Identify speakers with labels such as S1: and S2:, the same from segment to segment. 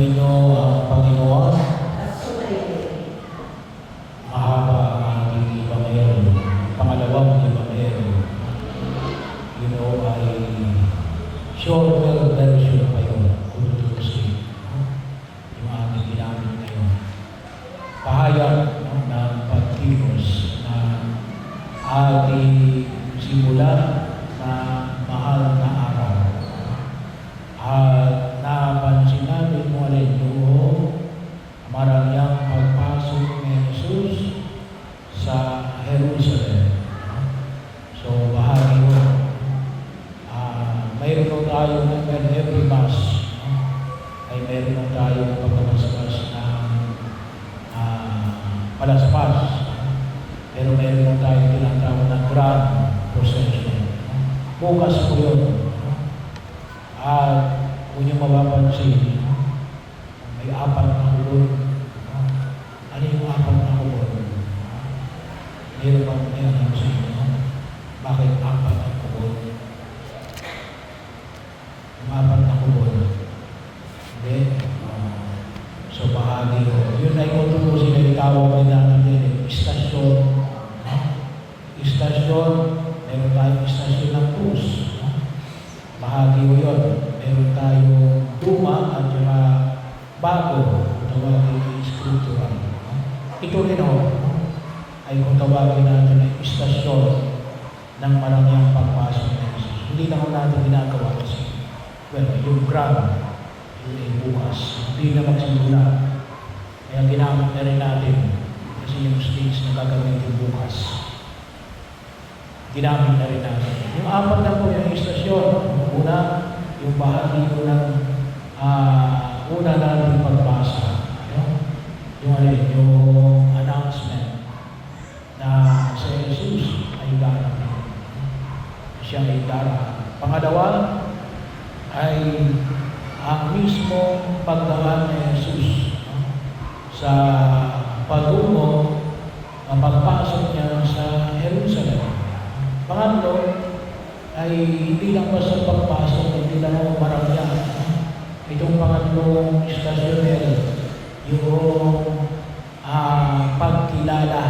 S1: ninyo ang Panginoon. Mahaba ang ating Ebanghelyo. Pangalawang Ebanghelyo. Ay shorter version pa yun. Kung tutusin. Yung ating ginamit ngayon. Pahayag ng pagkilos na ating simula na mahal na araw. At napansin natin mo alin doon maraming pagpasok ni Jesus sa Jerusalem. So bahagi mo, mayroon tayo every Mass, ay mayroon tayo pagkabasbas ng palaspas. Pero mayroon tayo tinatawag ng Grand Procession. Bukas po yun. At kung nyo mapapansin, may 4 na kulon. Ano yung 4 na kulon? Mayroon bang may alam sa inyo? Bakit 4 na kulon? Yung 4 na kulon. Hindi. So bahagi yun. Yun ay kung tutusin na itawag natin din. Istasyon. Istasyon. Meron tayong istasyon ng bus. Bahagi ko yun. Meron tayong luma at saka bago. Tawagin ng scriptural. Ito rin ay kung tawagin natin ay istasyon ng maraming pagpasok ng Jesus. Hindi lang natin ginagawa kasi yung ground, yun ay bukas. Hindi na magsimula. Kaya ginamit na rin natin kasi yung stage na gagamitin bukas. Ginamit na rin natin. Yung 4 na po yung istasyon. Una, yung bahagi ko ng una natin pagbasa. Yung announcement na si Jesus ay darating. Siya ay darating. Pangalawa, ay ang mismong pagdaan ni Jesus sa pagtungo ang pagpasok niya sa Jerusalem. Pangatlo, ay hindi lang basta pagpasok, hindi lang maraming. Itong pangatlong istasyoner, yung pagkilala.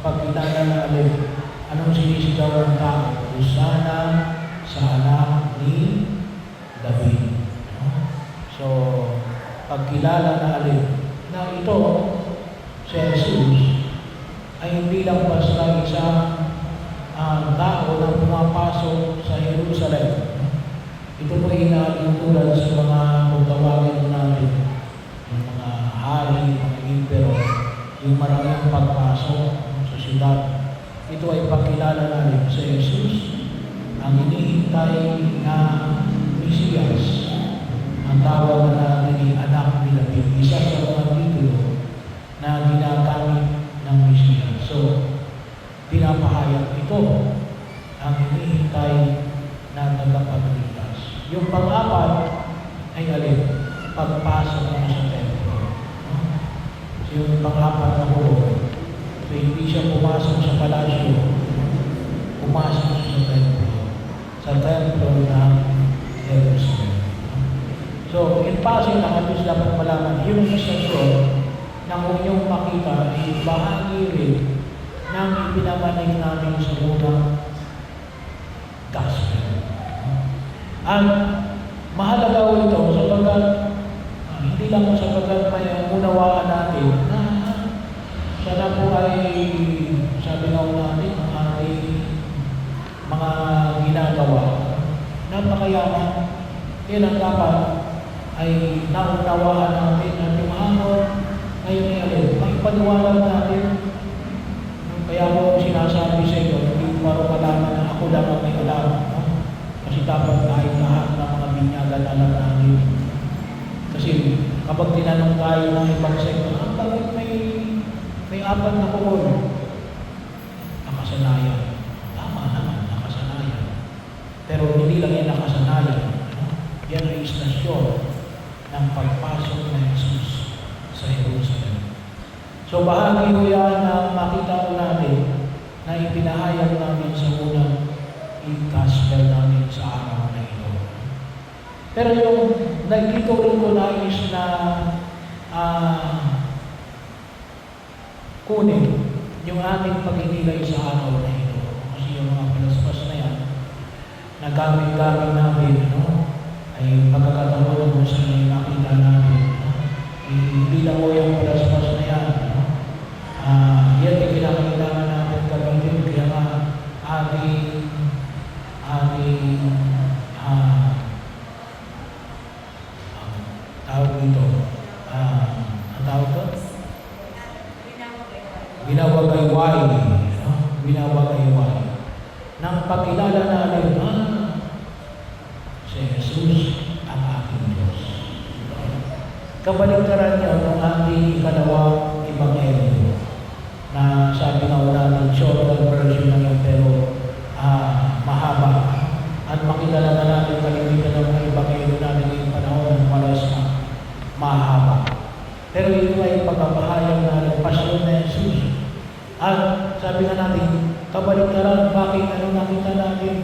S1: Pagkilala na alin. Anong sinisigaw ng tao? Hosana sa anak ni David. So, pagkilala na alin. Na ito, si Jesus, ay hindi lang basta isang tao na pumapasok sa Jerusalem. Ito po hinahintulad sa mga tawagin natin, yung mga hari, mga impero, yung maraming pagpasok sa siyudad. Ito ay pagkilala natin sa Jesus, ang hinihintay na Mesiyas. Ang tawag na natin ay anak ni David. Isa sa mga titulo na ginagamit ng Mesiyas. So, pinapahayag ito ang hinihintay na tagapagligtas. Yung pang-4 ay alin? Pagpasok mo sa templo. So yung pang-4 na kulong, so hindi siya pumasok sa palasyo, pumasok siya sa templo ng Jerusalem. So, in passing lang, at least dapat malaman, yung istasyon na kung yung makita ay bahagi rin ng ipinamanig namin sa unang gospel. At mahalaga ito sapagkat hindi lang sapagkat may unawaan natin na sana po ay sabi nga natin ang ating mga ginagawa napakayaman. Yan ang dapat ay naunawaan natin at yung hamon ngayon ay alin. Magpaniwalag natin. Kaya ako sinasabi sa inyo, hindi ko malaman na ako lang ang may alam. Kasi dapat tayo lahat ng mga binyagan alam natin. Kasi kapag tinanong tayo ng ibang sektor, bakit may 4 na kulon? Nakasanayan. Tama naman, nakasanayan. Pero hindi lang yan nakasanayan. Yan ay istasyon ng pagpasok ng Jesus sa Jerusalem. So bahagi ko yan na makita ko natin na ipinahayag namin sa unang gospel namin sa araw na ito. Pero yung nagtutulong ko nais na kunin yung ating pagninilay sa araw na ito. Kasi yung mga palaspas na yan, na gamit-gamit namin, ay pagkakataon mo sa nakita namin. Hindi lang mo yung palaspas na yan. Yan ay kailangan natin gamitin. Kaya nga ating tawag dito. Ang tawag ko? Binawagayway. Binawagayway. Nang pagkilala natin, si Jesus ang aking Diyos. Kabaligtaran niya ng ating ikalawang ebanghelyo na sabi nga natin, short version na yun, pero mahaba. At makilala na natin kalimitan ng mga ebanghelyo natin ngayong panahon ng malas na mahaba. Pero ito ay pagkapahayag na nagpasyon na Jesus. At sabi nga natin, kabaligtaran, bakit nakita natin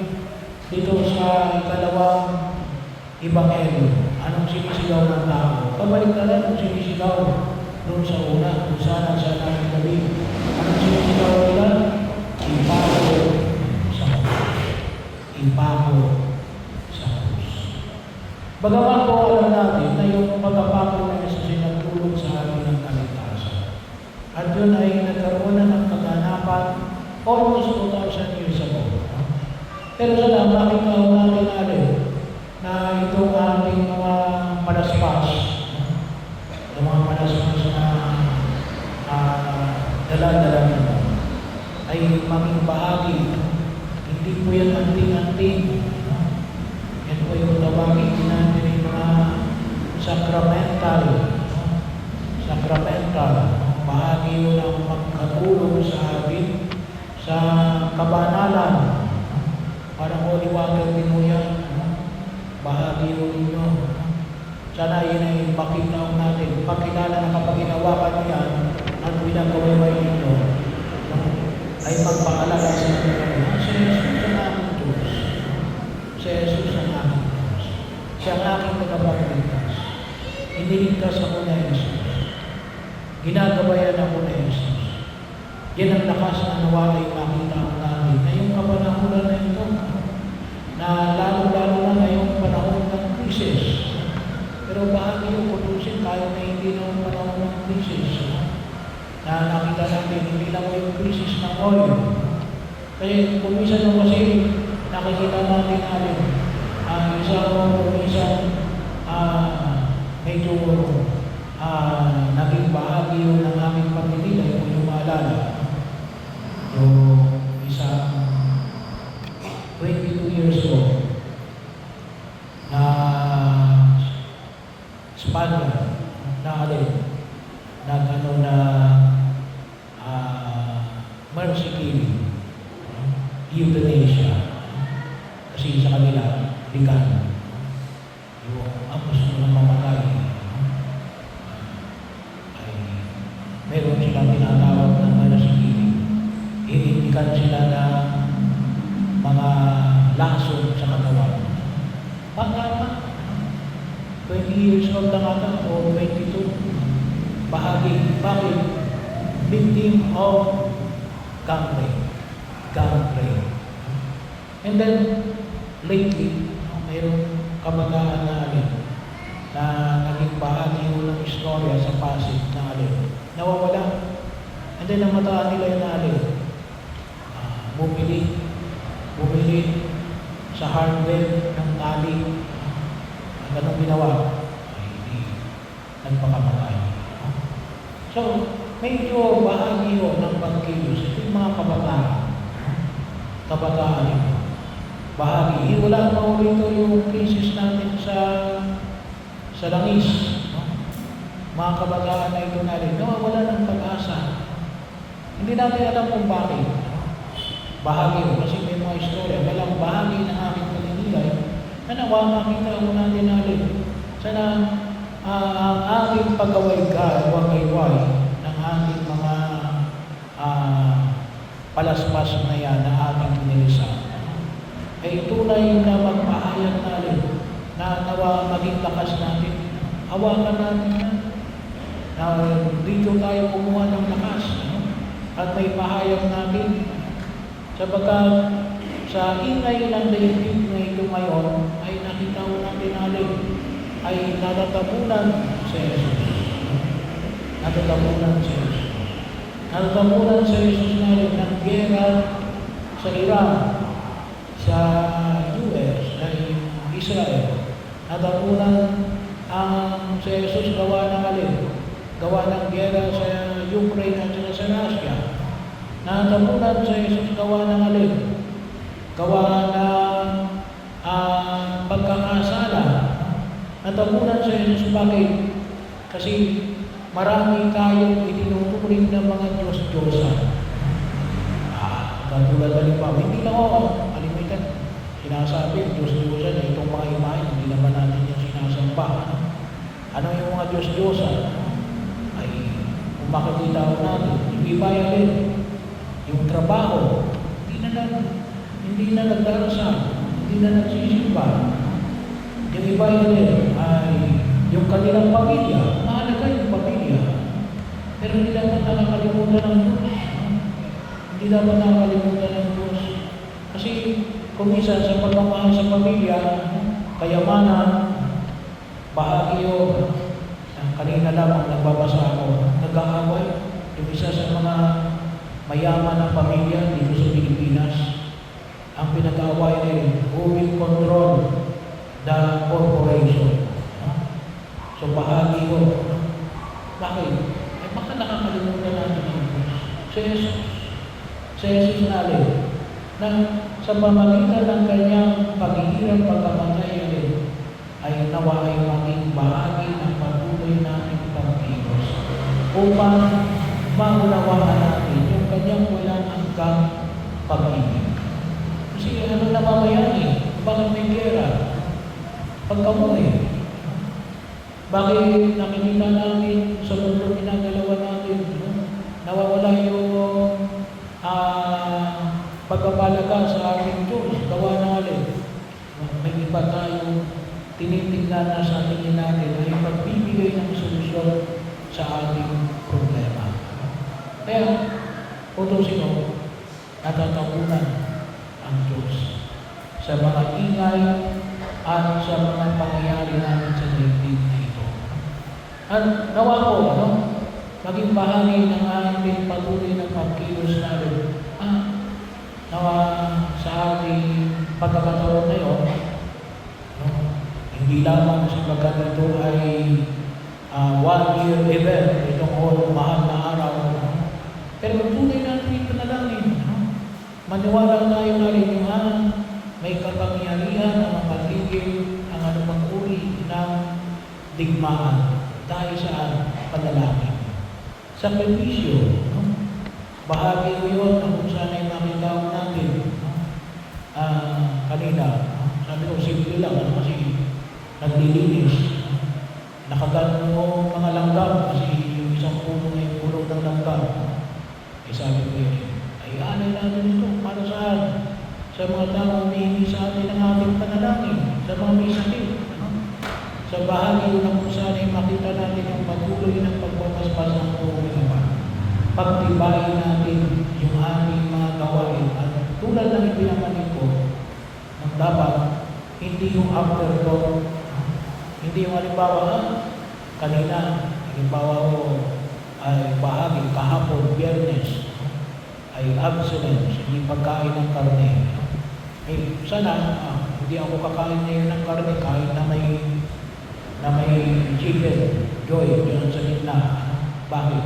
S1: dito sa ikalawang ebanghelyo? Anong sinisigaw ng tao? Kabaligtaran kung sinisigaw doon sa una, kung saan sa natin gabi. Anong sinisigaw nila? Impako sa krus. Impako sa krus. Bagaman po alam natin na yung pagkapako na Jesus ay nagtulong sa atin ng kaligtasan. At yun ay nagkaroon na ng kaganapan almost 2,000 years ago. Pero sa lang, makita natin na itong ating mga palaspas, yung mga palaspas na dala-dala nito, ay maging bahagi. Hindi po yan anting-anting. Yan po yung tawagin natin yung mga sacramental. Bahagi yun ang magkatulong sa atin sa kabanalan. Parang holy water din mo yan. Bahagi yun yun. Sana yun ay makita natin. Pagkilala na kapag ginawakan yan at pinagkawaway ninyo, ay magpaalala sa inyo. Si Jesus ang aking Diyos. Si Jesus ang aking Diyos. Siya ang aking tagapagligtas. Iniligtas ako na Jesus. Ginagabayan ako na Jesus. Yan ang lakas na nawala yung makita ko natin. Na yung kapanahunan na ito, na lalo-lalo na ngayong panahon ng krisis. Pero bahagi yung kutusin tayo na hindi na panahon ng krisis. Na nakita natin, hindi lang yung krisis ng oil. Kasi kumisan mo kasi nakikita natin isang medyo naging bahagi yun ng aming pagninilay kung yung maalala. Yung isang 22 years old na Spaniard na mercy killing, euthanasia. Kasi sa kanila, ligan. Yung ang gusto ng mamatay, ay meron silang tinatawag ng mercy killing. Iindikan sila ng mga lason sa katawan. Pangapa, 20 years old lang ata o 22. Bahagi, bakit? Victim of gang rape. And then, lately, mayroong kabataan na na naging bahagi ng istorya sa Pasig na nawawala. And then, namataan nila yung bumili sa hardware ng tali. Ang ganong ginawa, ay hindi nagpakamatay. So, medyo bahagi yun ng pagkilos. Ito yung mga kabataan ito. Bahagi. Wala pa ulit yung crisis natin sa langis. Mga kabataan na ito natin, nawawala ng pag-asa. Hindi natin alam kung bakit. Bahagi yun. Kasi may mga istorya. Walang bahagi ng aming paninilay na nawa makita mo natin. Sana ang ating pagkaway-wayway ng ating mga palaspas na yan na ating pinilisan ay tunay na magpahayag natin na nawa maging lakas natin. Hawakan natin yan. na dito tayo kumuha ng lakas, no? At may pahayag natin. Sapagkat sa ingay ng daigdig na ito ngayon, ay nakita ko natin alin, ay natatabunan sa Jesus. Natatabunan sa Jesus. Natatabunan sa Jesus natin ng gera sa Iran, sa US, sa Israel. Natatabunan ang sa Jesus gawa ng alin, gawa ng gera sa Ukraine at sa Russia. Natatabunan sa Jesus gawa ng alin, gawa ng pagkakasala. Natabunan sa Jesus, bakit? Kasi marami tayong itinuturing ng mga Diyos-Diyosan. Katulad halimbawa, hindi lang ako, kalimitan, sinasabi, Diyos-Diyosan, itong mga imahe, hindi naman natin yung sinasamba. Ano yung mga Diyos-Diyosan? Ay, kung makikita ko natin, yung iba yan, yung trabaho, hindi na nagdarasal, hindi na nagsisimba. Yung iba yun ay yung kanilang pamilya, mahalaga yung pamilya. Pero hindi dapat nakakalimutan ng Diyos. Hindi dapat nakakalimutan ng Diyos. Kasi kung minsan sa pagmamahal sa pamilya, kayamanan, bahagi yun. Kanina lamang nagbabasa ako, nag-aaway. Yung isa sa mga mayaman ng pamilya dito sa Pilipinas, ang pinag-aaway nila, who will control the corporation. So, bahagi ko. Bakit? Baka nakakalimutan natin ang Diyos. Sa Jesus natin, na sa pamagitan ng kanyang paghihirap pagkamatay ay nawa ay maging bahagi ng patuloy nating pag-ibos upang maunawaan natin yung kanyang walang hanggang pag-ibig. Kasi ano na mamaya bakit may gera? Pagkamuhi. Bakit nakikita natin sa mundo ginagalawan natin, nawawala yung pagpapalaga sa ating Diyos, gawa natin. May iba tayong tinitingnan na sa tingin natin ay pagbibigay ng solusyon sa ating problema. Kaya, utusin mo, natatabunan ang Diyos sa mga ingay at sa mga pangyayari namin sa daigdig dito. At nawa ko, maging bahagi ng ating patuloy ng pagkilos natin. Nawa sa ating pagkakataon na yun, hindi lamang sapagkat ito ay 1-year event, itong mahal na araw. Pero tunay natin ito na lang maniwala tayo na rin yung may kapangyarihan na mapatigil ang anumang uri ng digmaan dahil sa panalangin. Sakripisyo, bahagi ko yun kung saan ay makita natin. Kanina, sabi ko, simple lang, kasi naglilinis. Nakagan mo mga langgam, kasi yung isang puno ay puno ng langgam. Sabi ko yun, ay alay natin ito, para saan? Sa mga tao humihingi sa atin ang ating panalangin, sa mga may sakit. Sa bahagi na kung saan ay makita natin ang patuloy ng pagpapaspas ng buong iba. Pagtibayin natin yung aming mga gawain at tulad ng ipinamanid ko, dapat hindi yung afterthought, hindi yung halimbawa, kanina, halimbawa ko ay bahagi, kahapon, Biyernes, ay abstinence, hindi pagkain ng karne. Sana, hindi ako kakain ngayon ng karne kahit na may chicken, joy, dyan sa gitna. Bakit?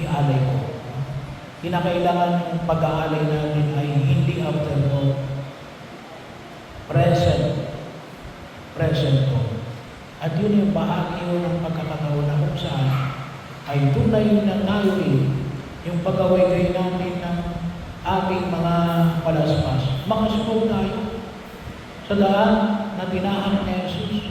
S1: Ialay ko. Kinakailangan yung pag-aalay natin ay hindi afterthought, present ko. At yun yung bahagi ng pagkakataon na kung saan ay tunay na tayo yung pag-away natin ng ating mga palaspas. Makasunod tayo sa daan na tinahak ni Jesus.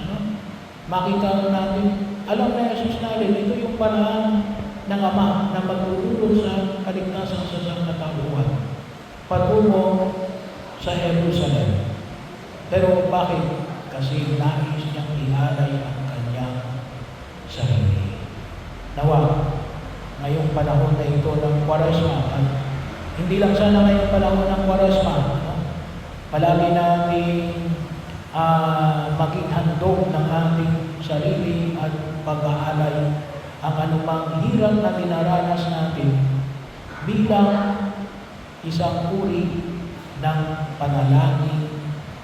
S1: Makita natin, alam na Jesus natin, ito yung paraan ng Ama na magtutulong sa kaligtasan sa sangkatauhan patungo sa Jerusalem. Pero bakit? Kasi nais niyang ialay ang kanyang sarili. Nawa, ngayong panahon na ito ng Kwaresma, at hindi lang sana ngayong panahon ng Kwaresma, no? Palagi namin maging handog ng ating sarili at pag-aalay ang anumang hirap na dinaranas natin bilang isang uri ng panalangin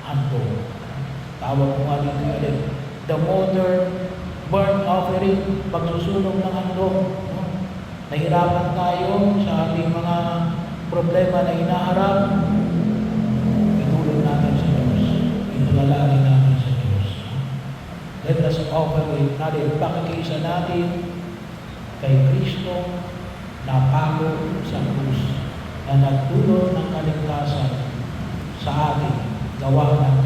S1: handog. Tawag ko nga dito ulit, the modern burnt offering, pagsusunog ng handog. No? Nahirapan tayo sa ating mga problema na inaharap, itulong natin sa Diyos, itunalangin natin sa Diyos. Let us offer it natin, pakikiisa natin kay Kristo na pako sa krus, na nagdulot ng kaligtasan sa atin, gawa ng